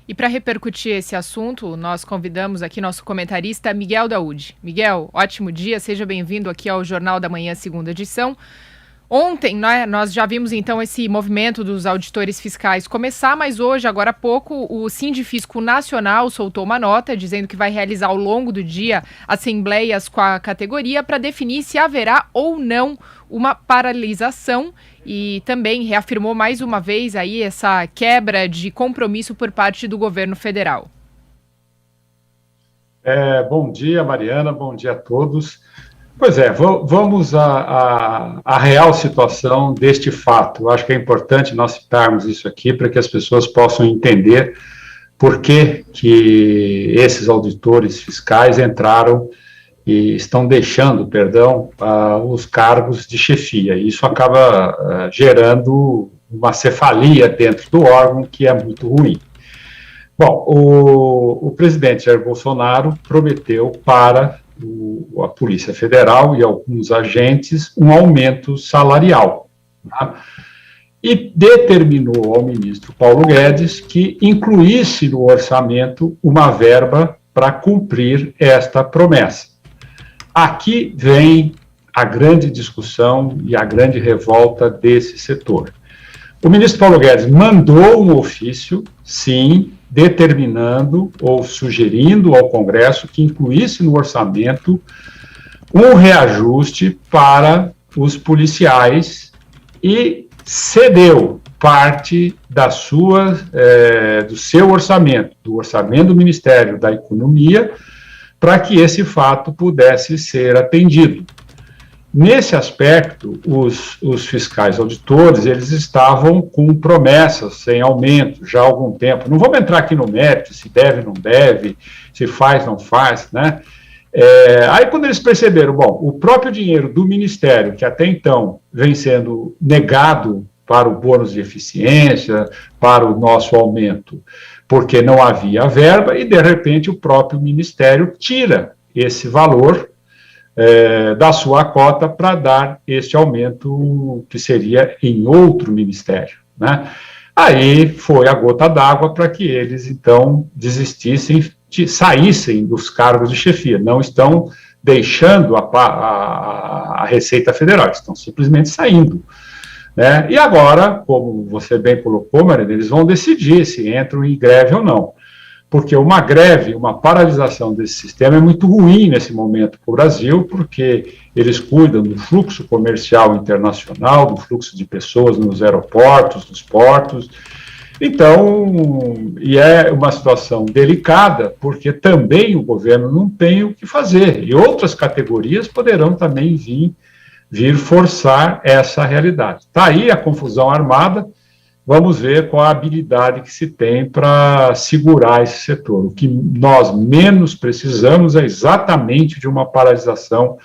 E para repercutir esse assunto, nós convidamos aqui nosso comentarista Miguel Daoud. Miguel, ótimo dia, seja bem-vindo aqui ao Jornal da Manhã, segunda edição. Ontem, né, nós já vimos então esse movimento dos auditores fiscais começar, mas hoje, agora há pouco, o Sindifisco Nacional soltou uma nota dizendo que vai realizar ao longo do dia assembleias com a categoria para definir se haverá ou não uma paralisação e também reafirmou mais uma vez aí essa quebra de compromisso por parte do governo federal. Bom dia, Mariana, bom dia a todos. Pois é, vamos à real situação deste fato. Eu acho que é importante nós citarmos isso aqui para que as pessoas possam entender por que esses auditores fiscais entraram e estão deixando, os cargos de chefia. E isso acaba gerando uma cefalia dentro do órgão que é muito ruim. Bom, o presidente Jair Bolsonaro prometeu para a Polícia Federal e alguns agentes um aumento salarial, tá? E determinou ao ministro Paulo Guedes que incluísse no orçamento uma verba para cumprir esta promessa. Aqui vem a grande discussão e a grande revolta desse setor. O ministro Paulo Guedes mandou um ofício, sim, determinando ou sugerindo ao Congresso que incluísse no orçamento um reajuste para os policiais e cedeu parte do seu orçamento, do orçamento do Ministério da Economia, para que esse fato pudesse ser atendido. Nesse aspecto, os fiscais auditores, eles estavam com promessas sem aumento já há algum tempo. Não vamos entrar aqui no mérito, se deve, não deve, se faz, não faz, né? Aí quando eles perceberam, bom, o próprio dinheiro do Ministério, que até então vem sendo negado para o bônus de eficiência, para o nosso aumento, porque não havia verba, e de repente o próprio Ministério tira esse valor da sua cota para dar este aumento que seria em outro ministério, né? Aí foi a gota d'água para que eles, então, desistissem, saíssem dos cargos de chefia. Não estão deixando a Receita Federal, estão simplesmente saindo, né? E agora, como você bem colocou, Maria, eles vão decidir se entram em greve ou não. Porque uma greve, uma paralisação desse sistema é muito ruim nesse momento para o Brasil, porque eles cuidam do fluxo comercial internacional, do fluxo de pessoas nos aeroportos, nos portos. Então, e é uma situação delicada, porque também o governo não tem o que fazer, e outras categorias poderão também vir forçar essa realidade. Está aí a confusão armada. Vamos ver qual a habilidade que se tem para segurar esse setor. O que nós menos precisamos é exatamente de uma paralisação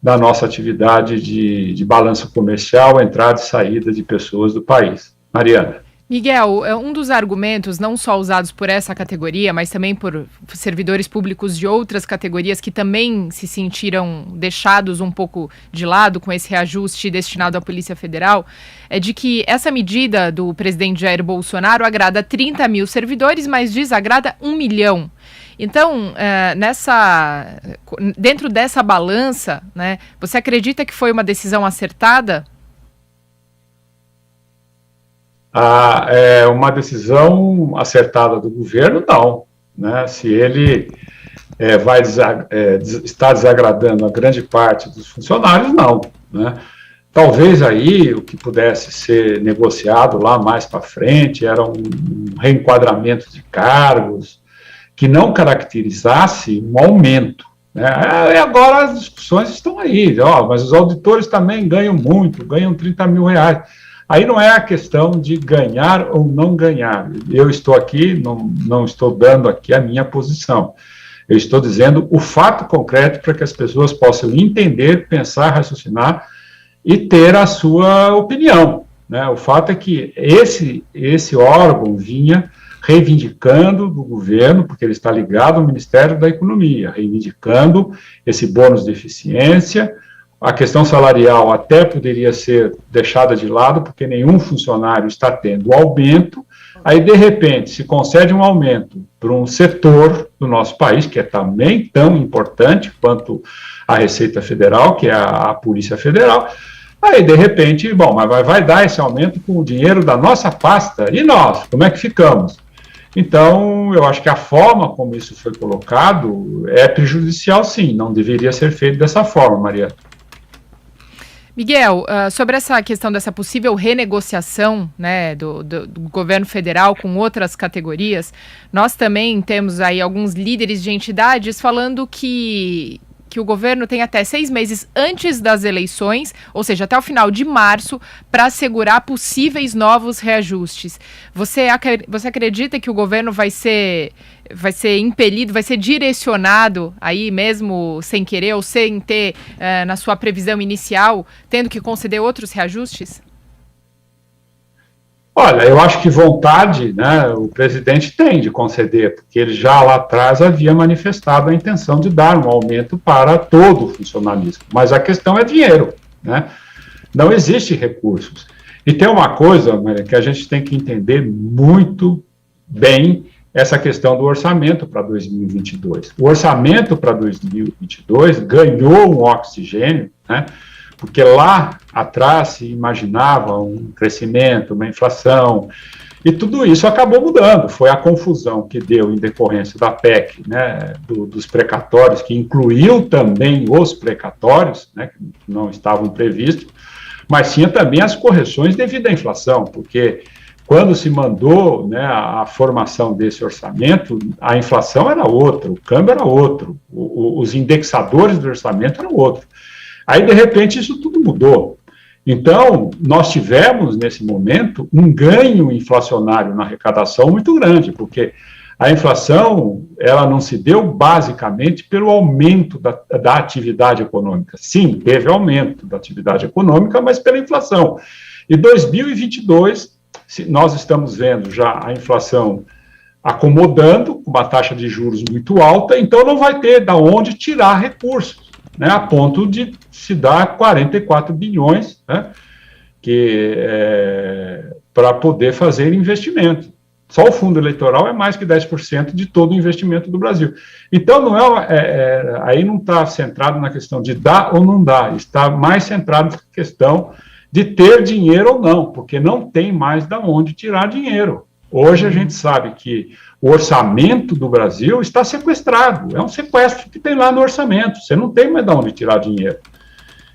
da nossa atividade de balanço comercial, entrada e saída de pessoas do país. Mariana. Miguel, um dos argumentos, não só usados por essa categoria, mas também por servidores públicos de outras categorias que também se sentiram deixados um pouco de lado com esse reajuste destinado à Polícia Federal, é de que essa medida do presidente Jair Bolsonaro agrada 30 mil servidores, mas desagrada 1 milhão. Então, dentro dessa balança, né, você acredita que foi uma decisão acertada? Uma decisão acertada do governo, não, né? Se ele está desagradando a grande parte dos funcionários, não, né? Talvez aí o que pudesse ser negociado lá mais para frente era um reenquadramento de cargos que não caracterizasse um aumento, né? Agora as discussões estão aí, mas os auditores também ganham muito, ganham 30 mil reais. Aí não é a questão de ganhar ou não ganhar. Eu estou aqui, não estou dando aqui a minha posição. Eu estou dizendo o fato concreto para que as pessoas possam entender, pensar, raciocinar e ter a sua opinião, né? O fato é que esse órgão vinha reivindicando do governo, porque ele está ligado ao Ministério da Economia, reivindicando esse bônus de eficiência. A questão salarial até poderia ser deixada de lado, porque nenhum funcionário está tendo aumento, Aí, de repente, se concede um aumento para um setor do nosso país, que é também tão importante quanto a Receita Federal, que é a Polícia Federal. Aí, de repente, bom, mas vai dar esse aumento com o dinheiro da nossa pasta. E nós, como é que ficamos? Então, eu acho que a forma como isso foi colocado é prejudicial, sim. Não deveria ser feito dessa forma, Maria. Miguel, sobre essa questão dessa possível renegociação, né, do governo federal com outras categorias, nós também temos aí alguns líderes de entidades falando que o governo tem até 6 meses antes das eleições, ou seja, até o final de março, para assegurar possíveis novos reajustes. Você acredita que o governo vai ser impelido, vai ser direcionado aí mesmo sem querer ou sem ter, na sua previsão inicial, tendo que conceder outros reajustes? Olha, eu acho que vontade, né, o presidente tem de conceder, porque ele já lá atrás havia manifestado a intenção de dar um aumento para todo o funcionalismo. Mas a questão é dinheiro, né? Não existe recursos. E tem uma coisa, Maria, que a gente tem que entender muito bem, essa questão do orçamento para 2022. O orçamento para 2022 ganhou um oxigênio, né? Porque lá atrás se imaginava um crescimento, uma inflação, e tudo isso acabou mudando. Foi a confusão que deu em decorrência da PEC, né, dos precatórios, que incluiu também os precatórios, né, que não estavam previstos, mas tinha também as correções devido à inflação, porque quando se mandou, né, a formação desse orçamento, a inflação era outra, o câmbio era outro, os indexadores do orçamento eram outros. Aí, de repente, isso tudo mudou. Então, nós tivemos, nesse momento, um ganho inflacionário na arrecadação muito grande, porque a inflação, ela não se deu basicamente pelo aumento da atividade econômica. Sim, teve aumento da atividade econômica, mas pela inflação. E 2022, nós estamos vendo já a inflação acomodando, com uma taxa de juros muito alta, então não vai ter de onde tirar recursos, né, a ponto de se dar 44 bilhões, né, para poder fazer investimento. Só o fundo eleitoral é mais que 10% de todo o investimento do Brasil. Então, aí não está centrado na questão de dar ou não dar, está mais centrado na questão de ter dinheiro ou não, porque não tem mais de onde tirar dinheiro. Hoje a gente sabe que o orçamento do Brasil está sequestrado, é um sequestro que tem lá no orçamento, você não tem mais de onde tirar dinheiro.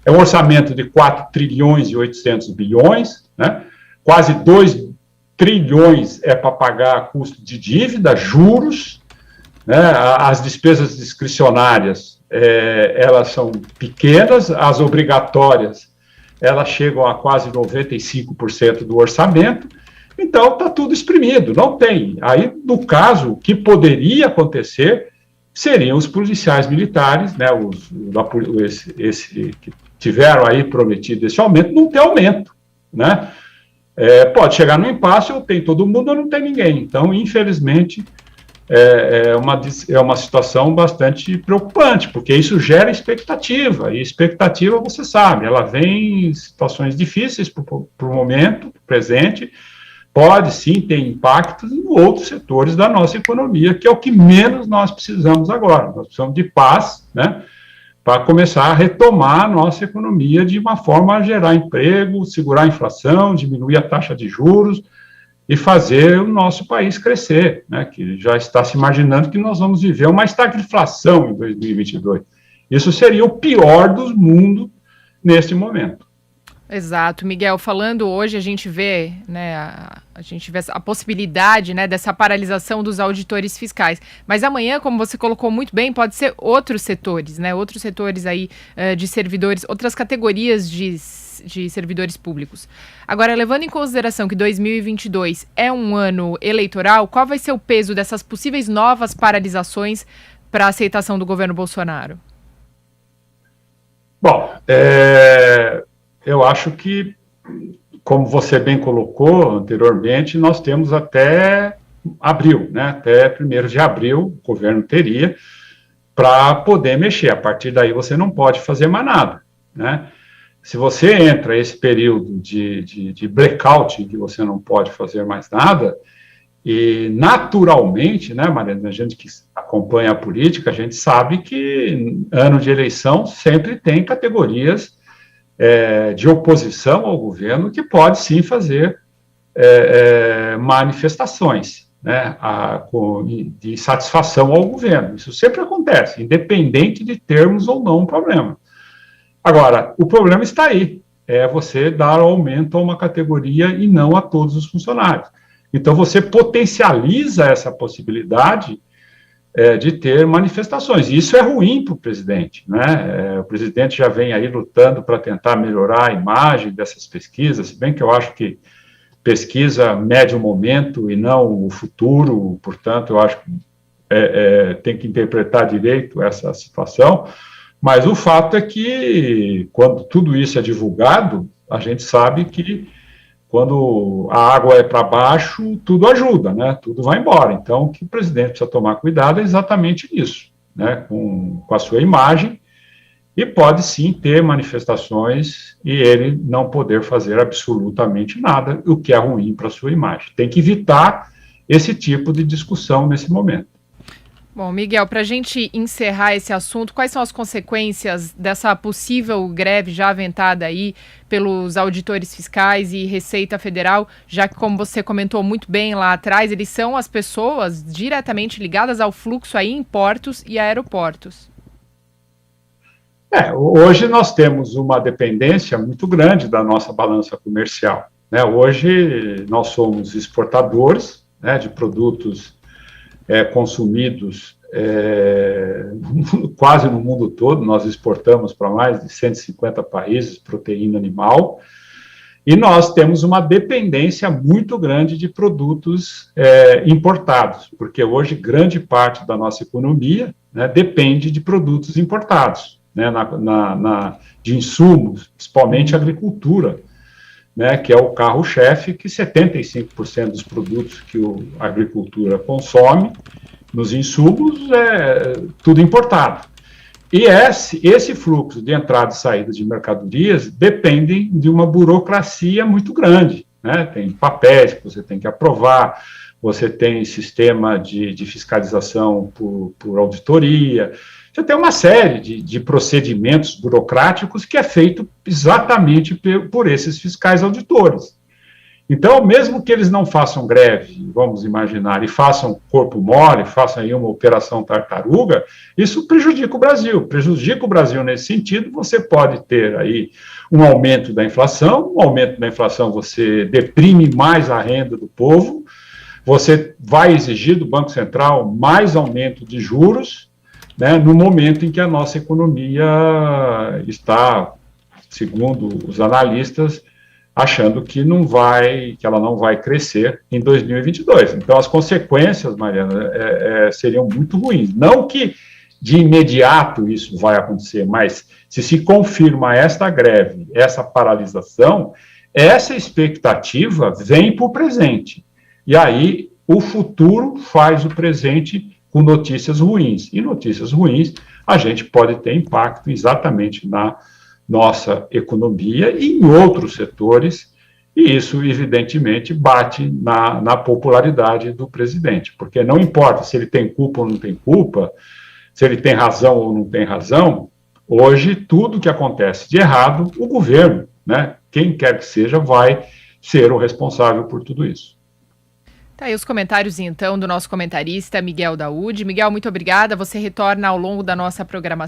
É um orçamento de 4 trilhões e 800 bilhões, né? Quase 2 trilhões é para pagar custo de dívida, juros, né? As despesas discricionárias, elas são pequenas, as obrigatórias, elas chegam a quase 95% do orçamento. Então, está tudo exprimido, não tem. Aí, no caso, o que poderia acontecer seriam os policiais militares, né, que tiveram aí prometido esse aumento, não ter aumento, né? Pode chegar no impasse, ou tem todo mundo ou não tem ninguém. Então, infelizmente, é uma situação bastante preocupante, porque isso gera expectativa, e expectativa, você sabe, ela vem em situações difíceis para o momento presente, pode sim ter impactos em outros setores da nossa economia, que é o que menos nós precisamos agora. Nós precisamos de paz, né, para começar a retomar a nossa economia de uma forma a gerar emprego, segurar a inflação, diminuir a taxa de juros e fazer o nosso país crescer, né, que já está se imaginando que nós vamos viver uma estagflação em 2022. Isso seria o pior dos mundos neste momento. Exato, Miguel, falando hoje, a gente vê, né, a possibilidade, né, dessa paralisação dos auditores fiscais, mas amanhã, como você colocou muito bem, pode ser outros setores, né, outros setores aí de servidores, outras categorias de servidores públicos. Agora, levando em consideração que 2022 é um ano eleitoral, qual vai ser o peso dessas possíveis novas paralisações para a aceitação do governo Bolsonaro? Bom, eu acho que, como você bem colocou anteriormente, nós temos até abril, né? Até 1º de abril, o governo teria para poder mexer. A partir daí, você não pode fazer mais nada, né? Se você entra esse período de blackout, em que você não pode fazer mais nada, E, naturalmente, né, Mariana, a gente que acompanha a política, a gente sabe que ano de eleição sempre tem categorias de oposição ao governo que pode, sim, fazer manifestações, né, de satisfação ao governo. Isso sempre acontece, independente de termos ou não um problema. Agora, o problema está aí, é você dar aumento a uma categoria e não a todos os funcionários. Então, você potencializa essa possibilidade de ter manifestações. E isso é ruim para o presidente, né? O presidente já vem aí lutando para tentar melhorar a imagem dessas pesquisas, se bem que eu acho que pesquisa mede o momento e não o futuro, portanto, eu acho que tem que interpretar direito essa situação, mas o fato é que, quando tudo isso é divulgado, a gente sabe que quando a água é para baixo, tudo ajuda, né? Tudo vai embora. Então, o que o presidente precisa tomar cuidado é exatamente isso, né? Com a sua imagem, e pode sim ter manifestações e ele não poder fazer absolutamente nada, o que é ruim para a sua imagem. Tem que evitar esse tipo de discussão nesse momento. Bom, Miguel, para a gente encerrar esse assunto, quais são as consequências dessa possível greve já aventada aí pelos auditores fiscais e Receita Federal, já que, como você comentou muito bem lá atrás, eles são as pessoas diretamente ligadas ao fluxo aí em portos e aeroportos? Hoje nós temos uma dependência muito grande da nossa balança comercial, né? Hoje nós somos exportadores, né, de produtos consumidos quase no mundo todo. Nós exportamos para mais de 150 países proteína animal, e nós temos uma dependência muito grande de produtos importados, porque hoje grande parte da nossa economia, né, depende de produtos importados, né, de insumos, principalmente agricultura, né, que é o carro-chefe, que 75% dos produtos que a agricultura consome, nos insumos, é tudo importado. E esse fluxo de entrada e saída de mercadorias dependem de uma burocracia muito grande, né? Tem papéis que você tem que aprovar, você tem sistema de fiscalização por auditoria, você tem uma série de procedimentos burocráticos que é feito exatamente por esses fiscais auditores. Então, mesmo que eles não façam greve, vamos imaginar, e façam corpo mole, façam aí uma operação tartaruga, isso prejudica o Brasil nesse sentido. Você pode ter aí um aumento da inflação você deprime mais a renda do povo, você vai exigir do Banco Central mais aumento de juros, né, no momento em que a nossa economia está, segundo os analistas, achando que ela não vai crescer em 2022. Então, as consequências, Mariana, seriam muito ruins. Não que de imediato isso vai acontecer, mas se confirma esta greve, essa paralisação, essa expectativa vem para o presente. E aí, o futuro faz o presente com notícias ruins. E notícias ruins, a gente pode ter impacto exatamente na nossa economia e em outros setores, e isso, evidentemente, bate na popularidade do presidente, porque não importa se ele tem culpa ou não tem culpa, se ele tem razão ou não tem razão, hoje, tudo que acontece de errado, o governo, né, quem quer que seja, vai ser o responsável por tudo isso. Tá aí os comentários, então, do nosso comentarista Miguel Daúde. Miguel, muito obrigada. Você retorna ao longo da nossa programação